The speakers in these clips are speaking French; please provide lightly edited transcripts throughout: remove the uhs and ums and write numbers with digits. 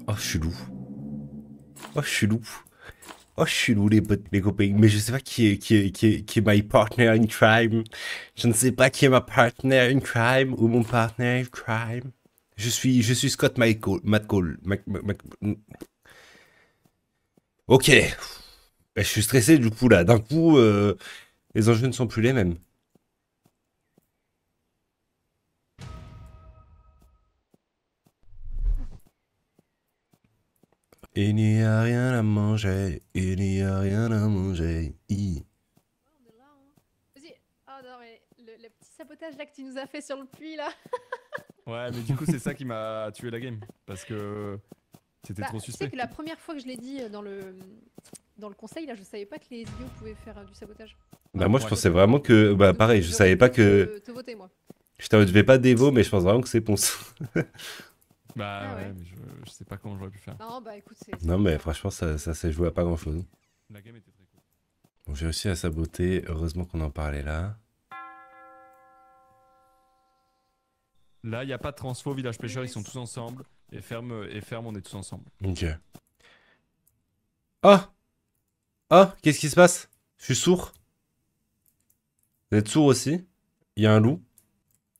Oh, chelou. Oh, chelou. Oh, chelou, les copains. Mais je sais pas qui est my partner in crime. Je ne sais pas qui est ma partner in crime ou mon partner in crime. Je suis Scott Michael. Ok. Je suis stressé du coup là. D'un coup, les enjeux ne sont plus les mêmes. Il n'y a rien à manger. Il n'y a rien à manger. On est là, hein. Vas-y. Ah non, mais le petit sabotage là que tu nous as fait sur le puits là. Ouais, mais du coup, c'est ça qui m'a tué la game. Parce que c'était Bah, trop tu sais suspect. que la première fois que je l'ai dit dans le conseil là, je savais pas que les idiots pouvaient faire du sabotage. Bah moi je Ouais. pensais vraiment que... Bah Donc, pareil, je j'aurais savais pas pu que... te voter moi. Putain, je vais pas dévo, mais je pense vraiment que c'est Ponce. Bah Ah ouais, ouais. mais je sais pas comment j'aurais pu faire. Non, bah écoute, c'est. Non mais franchement, ça s'est joué à pas grand chose. La game était très cool. Bon, j'ai réussi à saboter, heureusement qu'on en parlait là. Là, il n'y a pas de transfo, village pêcheur, ils sont tous ensemble. Et ferme, on est tous ensemble. Ok. Ah. Ah, qu'est-ce qui se passe? Je suis sourd. Vous êtes sourd aussi? Il y a un loup.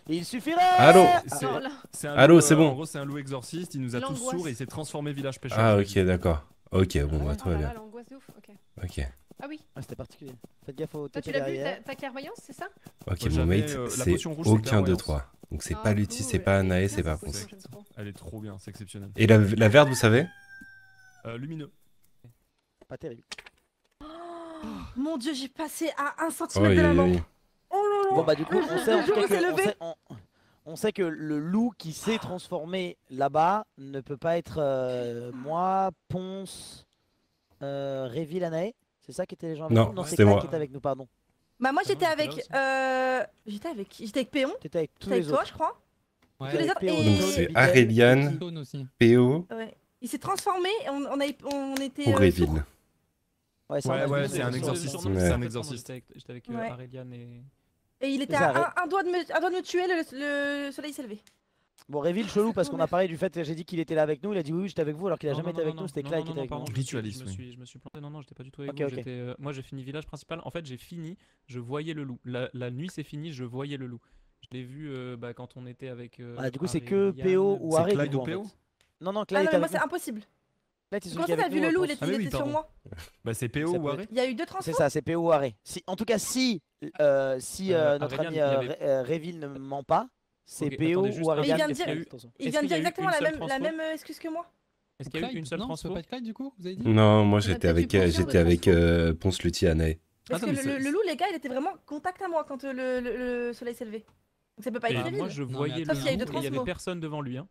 Il suffirait. Allô? Non, là. C'est un Allô, loup, c'est bon. En gros, c'est un loup exorciste, il nous a tous L'angoisse. sourds et il s'est transformé village pêcheur. Ah je ok, l'ai dit. d'accord. Ok, bon bah Oh tout va là là, bien. l'angoisse de ouf. Ok. Ok. Ah oui. Ah, c'était particulier. Faites gaffe au Toi, tu TP l'as vu, derrière. ta clairvoyance, c'est ça? Ok, Moi, mon j'avais, mate, la c'est potion rouge, c'est aucun de clairvoyance. trois. Donc c'est Ah, pas Lutti, cool, c'est pas elle est Anae, bien, c'est pas cette Ponce. potion, j'aime trop. Elle est trop bien, c'est exceptionnel. Et la verte, vous savez? Lumineux. Pas terrible. Mon dieu, j'ai passé à 1 Oh, cm de la main. Bon bah du coup, on sait en tout jour cas où c'est que levé. on sait que le loup qui s'est transformé là-bas ne peut pas être moi, Ponce, Réville, Anae. C'est ça qui était les gens avec Non, nous? Non, c'est c'était Clyde moi. qui était avec nous, pardon. Bah moi Ah j'étais non, j'étais avec là j'étais avec qui? J'étais avec Péon, T'étais avec tous j'étais avec les toi autres. je crois. Ouais. Tous les autres Péo, et Donc Tone, c'est Miguel, Aureliane, Tone aussi. PO ouais. Il s'est transformé, et on était ou sourds. Réville. Ouais, ça, on Ouais, a ouais, vu, c'est mais un sur- exorciste. sur- Ouais. C'est un exorciste. J'étais avec Ouais. Aureliane et. Et il était C'est ça, à un doigt de me tuer, le soleil s'est levé. Bon, Réville, chelou parce qu'on a parlé du fait, j'ai dit qu'il était là avec nous, il a dit oui, j'étais avec vous alors qu'il a jamais été avec nous, c'était Clyde qui était avec nous. pardon. Ritualiste, Je me suis planté. Non, j'étais pas du tout avec Ok, vous. ok. Moi, j'ai fini village principal. En fait, j'ai fini, je voyais le loup. La nuit, c'est fini, je voyais le loup. Je l'ai vu quand on était avec. Ah, du coup, c'est que PO ou C'est Arrêt Clyde du ou coup, en PO? fait. Non, non, Ah Clyde non était mais moi avec c'est nous. impossible. Clyde, c'est celui Comment qui est ça t'as avec vu nous, le loup, Ponce. Ah, mais oui, il était sur pardon. moi. Bah, c'est PO Ça ou peut Arrêt? Il y a eu deux C'est transferts. ça, c'est PO ou Arrêt. Si, en tout cas, si notre Aurélien, ami il y avait- Réville ne ment pas, c'est Ok, PO attendez, juste ou un- Arrêt. Mais il vient de Est-ce qu'il y a dire- eu- Attention. Il Est-ce vient de qu'il y a dire eu exactement une la seule même transfo excuse que moi. Est-ce qu'il y a eu Clyde une seule Non, ça transfo peut pas être Clyde du coup, vous avez dit Non, moi a j'étais peut-être avec, eu plusieurs de Ponce, Lutti, Anae. Parce Attends, que mais c'est- le loup, les gars, il était vraiment contact à moi quand le soleil s'est levé. Donc ça peut pas être Bah, Réville. moi, je Non, mais voyais Sauf le qu'il y a eu loup deux et il y avait transmos. personne devant lui. Hein.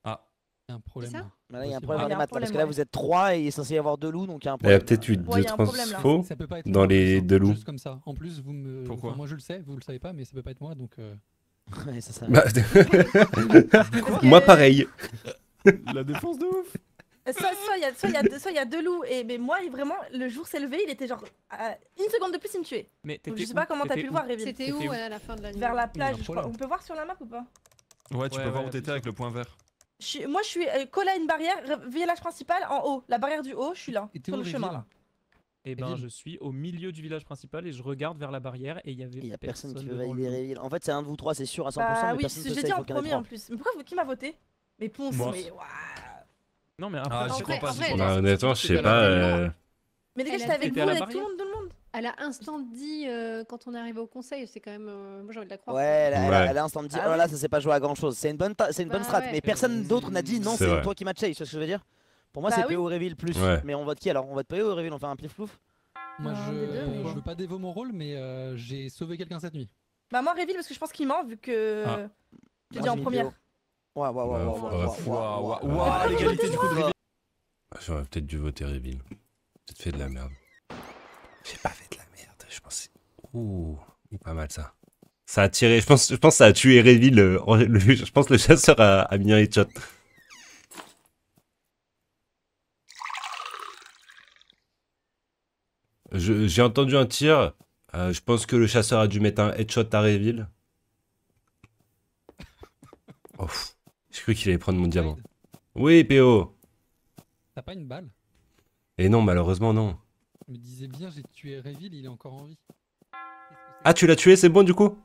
Ah, Il y a un problème. ça là. Là, il y a un Possible. problème Ah, dans il y les a un maths là, parce que là problème, vous êtes 3 et il est censé y avoir 2 loups donc il y a un Il y a problème. peut-être eu Ouais, il deux y a un problème, là. transfos Ça peut pas être dans moi, en les plus, hein. deux loups. Juste comme ça. En plus, vous me. Pourquoi Enfin, moi je le sais, vous le savez pas, mais ça peut pas être moi donc. Ouais, c'est ça. Bah, Parce que- moi pareil. la défense de ouf. Soit il y a deux loups, mais moi, vraiment, le jour s'est levé, il était genre une seconde de plus, il me tuait. Mais Donc, je t'étais sais où pas comment t'as T'étais pu le où voir, Réville. C'était où C'était où à la fin de la nuit? Vers la Il y a plage, un je crois. problème. On peut voir sur la map ou pas? Ouais, tu Ouais, peux voir ouais, où t'étais bien avec sûr. le point vert. Moi, je suis collé à une barrière, village principal, en haut. La barrière du haut, je suis là, Et t'es sur où, le chemin Réville là. Et ben, Réville. je suis au milieu du village principal et je regarde vers la barrière et il y avait Il y a personne qui veut devant valider lui. Réville. En fait, c'est un de vous 3, c'est sûr à 100%, Bah mais oui, personne ne j'ai sait, dit il en faut qu'il y en ait premier 3. en plus. Mais pourquoi qui m'a voté? Mais Ponce, Moi. mais waouh. Non, mais Ah, après, j'y crois pas, j'y après, crois Bah, pas. honnêtement, je sais C'était à pas. la barrière. Mais les gars, Elle j'étais a avec été vous, à la avec tout le barrière. monde. Elle a instant dit quand on est arrivé au conseil, c'est quand même. Moi j'ai envie de la croire. Ouais, elle a Ouais. instant dit, Ah oh là ouais. là, ça s'est pas joué à grand chose. C'est une bonne Bah strat, ouais. mais personne d'autre n'a dit non, C'est c'est vrai. toi qui m'as chase, tu vois ce que je veux dire? Pour moi, Bah c'est oui. PO Réville plus. Ouais. Mais on vote qui alors? On vote PO ou Réville? On fait un plif plouf? Moi, Un des deux, mais- je veux pas dévoer mon rôle, mais j'ai sauvé quelqu'un cette nuit. Bah moi, Réville, parce que je pense qu'il ment, vu que. Ah. J'ai dit en première. Ouais, ouais, ouais, ouais, ouais, Waouh, l'égalité du coup de Réville. J'aurais peut-être dû voter Réville. J'ai peut-être fait de la merde. J'ai pas fait de la merde, je pense. Ouh, pas mal ça. Ça a tiré, je pense que ça a tué Réville. Je pense que le chasseur a mis un headshot. J'ai entendu un tir. Je pense que le chasseur a dû mettre un headshot à Réville. Oh, j'ai cru qu'il allait prendre mon diamant. Oui, PO. T'as pas une balle? Et non, malheureusement, non. Je me disais bien, j'ai tué Réville, il est encore en vie. Ah, tu l'as tué, c'est bon, du coup?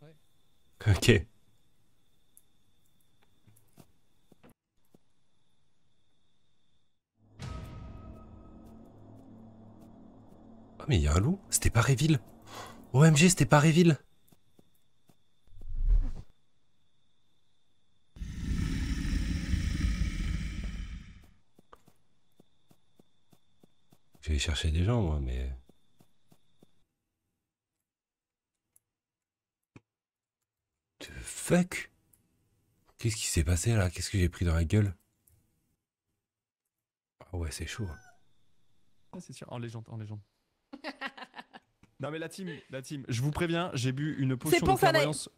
Ouais. Ok. Oh, mais il y a un loup? C'était pas Réville? OMG, c'était pas Réville? Je vais chercher des gens, moi, mais... The fuck? Qu'est-ce qui s'est passé, là? Qu'est-ce que j'ai pris dans la gueule? Ah ouais, c'est chaud. Ah, c'est sûr, en légende, en légende. Non mais la team, je vous préviens, j'ai bu une potion de pour ça, clairvoyance.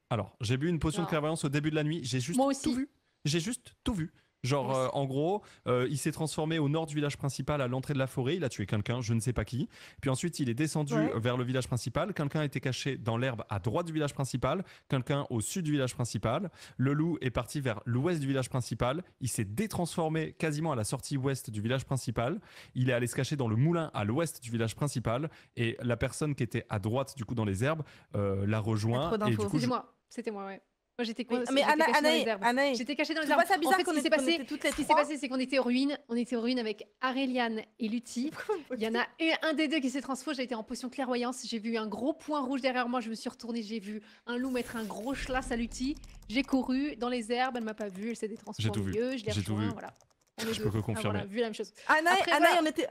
Alors, j'ai bu une potion de Non. clairvoyance au début de la nuit, j'ai juste Moi aussi. tout vu. J'ai juste tout vu. Genre, Moi aussi. en gros, il s'est transformé au nord du village principal à l'entrée de la forêt, il a tué quelqu'un, je ne sais pas qui. Puis ensuite, il est descendu vers le village principal, quelqu'un était caché dans l'herbe à droite du village principal, quelqu'un au sud du village principal. Le loup est parti vers l'ouest du village principal, il s'est détransformé quasiment à la sortie ouest du village principal. Il est allé se cacher dans le moulin à l'ouest du village principal et la personne qui était à droite, du coup, dans les herbes, l'a rejoint. trop Et d'infos. du coup, C'était moi, ouais. Moi j'étais Oui, j'étais mais cachée dans les herbes. Anaï, J'étais cachée dans les tu vois arbres. ça bizarre En fait, qu'on ce qui s'est était- qu'on passé, était toutes les ce qui s'est trois. passé, c'est qu'on était aux ruines. On était aux ruines avec Aréliane et Lutti. Il y en a un des deux qui s'est transformé. J'ai été en potion clairvoyance. J'ai vu un gros point rouge derrière moi. Je me suis retournée. J'ai vu un loup mettre un gros schlass à Lutti. J'ai couru dans les herbes. Elle m'a pas vu. Elle s'est détransformée. J'ai tout vu. Je l'ai J'ai tout rejoint, vu. voilà. On est Je deux. peux que Ah, confirmer. voilà, vu la même chose. Anaï, Après, Anaï, voilà.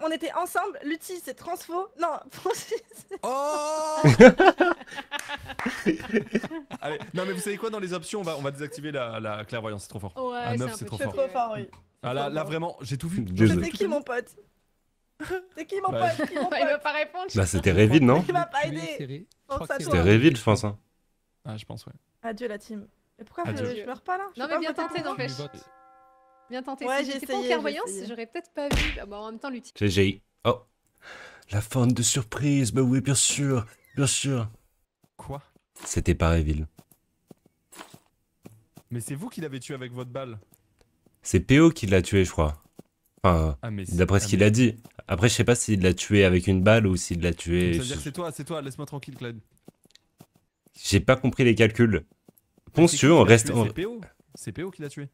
on était ensemble. Lutti, c'est transfo. Non, Oh Allez, non mais vous savez quoi, dans les options, on va désactiver la clairvoyance, c'est trop fort. Ouais, À 9, un c'est peu trop c'est fort. trop fort, oui. Ah là vraiment, j'ai tout vu. Désolé. C'est qui mon pote? C'est qui mon Ouais. pote? Qui mon Il va pote? pas répondre. Bah, c'était Réville, non? Il m'a pas Tu es aidé. serré. Je Pense crois que à c'est toi. C'était Réville, je pense. Hein. Ah, je pense, ouais. Adieu la team. Mais pourquoi Adieu. je meurs pas là? Je Non, peux mais pas bien voter tenté, pour moi Tu n'empêche. votes. Bien tenté. Ouais, Si j'ai j'étais pas en essayé, clairvoyance, j'ai essayé. j'aurais peut-être pas vu. Ah, bah, en même temps, Lutti. GG. Oh. La fente de surprise, bah oui, bien sûr. Bien sûr. Quoi? C'était pas Réville. Mais c'est vous qui l'avez tué avec votre balle. C'est PO qui l'a tué, je crois. Enfin, Ah mais d'après ce qu'il a dit. Après, je sais pas s'il l'a tué avec une balle ou s'il l'a tué. Ça veut dire que c'est toi, laisse-moi tranquille, Claude. J'ai pas compris les calculs. Ponce, tu veux, on reste. C'est PO. C'est PO qui l'a tué.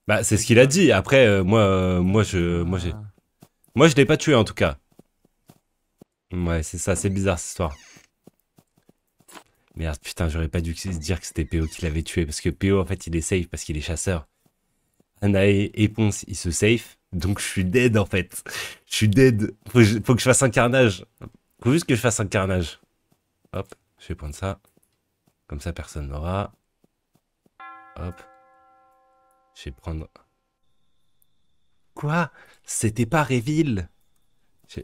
Bah, c'est ce qu'il a dit. Après, moi, je l'ai pas tué en tout cas. Ouais, c'est ça, c'est bizarre cette histoire. Merde, putain, j'aurais pas dû dire que c'était PO qui l'avait tué. Parce que PO, en fait, il est safe parce qu'il est chasseur. Anae et Ponce, ils se safe. Donc, je suis dead en fait. Je suis dead. Faut que je fasse un carnage. Faut juste que je fasse un carnage. Hop, je vais prendre ça. Comme ça, personne n'aura. Hop. Je vais prendre... Quoi? C'était pas Réville.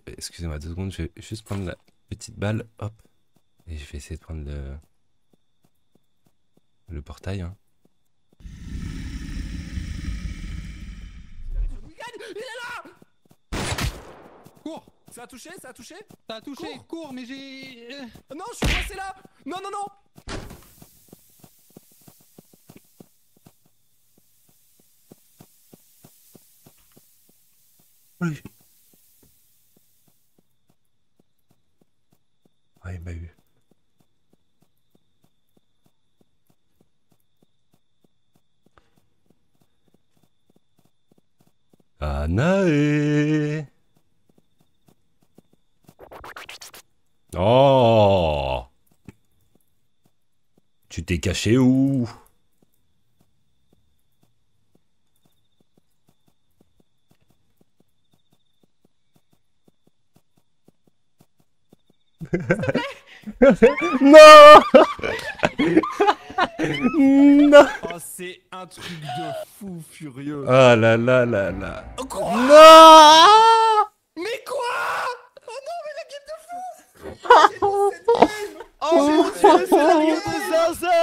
Excusez-moi 2 secondes, je vais juste prendre la petite balle. Hop. Et je vais essayer de prendre le portail. Hein. Cours! Ça a touché? Ça a touché? Ça a touché! Cours, mais j'ai. Non, je suis coincé là! Non, non, non! Oui. Ouais, il m'a eu. Anae. Oh. Tu t'es caché où? Non. Non. Oh, c'est un truc de fou furieux. Ah là là là là. Quoi? Non. Mais quoi? Oh non, mais la game de fou! Oh, j'ai lancé le scénario de Zaza!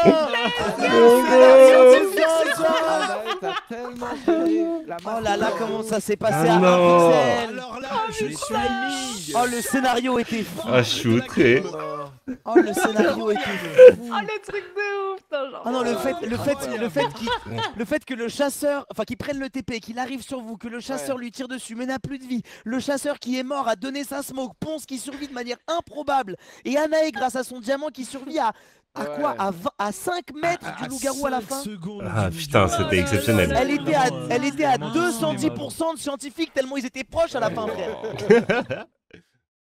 T'as tellement géré. Oh là là, comment ça s'est passé Ah à non. 1 pixel. Alors là, je suis mis. Oh, le scénario était fou. Ah, je suis outré. Oh, le scénario était fou. Oh, le truc de ouf! putain, genre. Ah non, le fait que le chasseur, enfin qu'il prenne le TP, qu'il arrive sur vous, que le chasseur lui tire dessus, mais n'a plus de vie, le chasseur qui est mort a donné sa smoke, Ponce qui survit de manière improbable, et Anae grâce à son diamant qui survit à 5 mètres du loup-garou à la fin. Ah putain, c'était exceptionnel. Elle était à 210% de scientifiques tellement ils étaient proches à la fin, frère.